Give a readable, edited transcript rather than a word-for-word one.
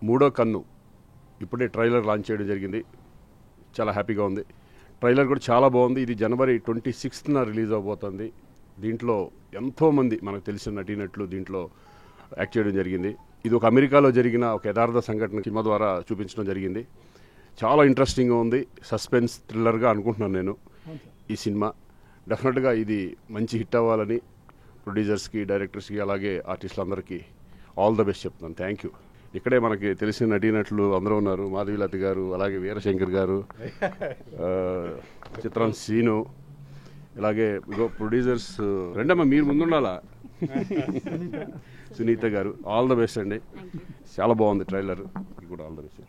మూడో కన్ను ఇప్పుడే ట్రైలర్ లాంచ్ చేయడం జరిగింది. చాలా హ్యాపీగా ఉంది. ట్రైలర్ కూడా చాలా బాగుంది. ఇది జనవరి 26న రిలీజ్ అవబోతుంది. దీంట్లో ఎంతోమంది మనకు తెలిసిన నటీనటులు దీంట్లో యాక్ట్ చేయడం జరిగింది. ఇది ఒక అమెరికాలో జరిగిన ఒక యథార్థ సంఘటన సినిమా ద్వారా చూపించడం జరిగింది. చాలా ఇంట్రెస్టింగ్గా ఉంది. సస్పెన్స్ థ్రిల్లర్గా అనుకుంటున్నాను నేను. ఈ సినిమా డెఫినెట్గా ఇది మంచి హిట్ అవ్వాలని ప్రొడ్యూసర్స్కి, డైరెక్టర్స్కి, అలాగే ఆర్టిస్టులందరికీ ఆల్ ద బెస్ట్ చెప్తున్నాను. Thank you. ఇక్కడే మనకి తెలిసిన నటీనటులు అందరూ ఉన్నారు. మాధవీలత గారు, అలాగే వీరశంకర్ గారు, చిత్రం సీను, ఇలాగే ప్రొడ్యూసర్స్ రెండమ్మా మీరు ముందుండాలా, సునీత గారు. ఆల్ ద బెస్ట్ అండి. చాలా బాగుంది ట్రైలర్. కూడా ఆల్ ద బెస్ట్.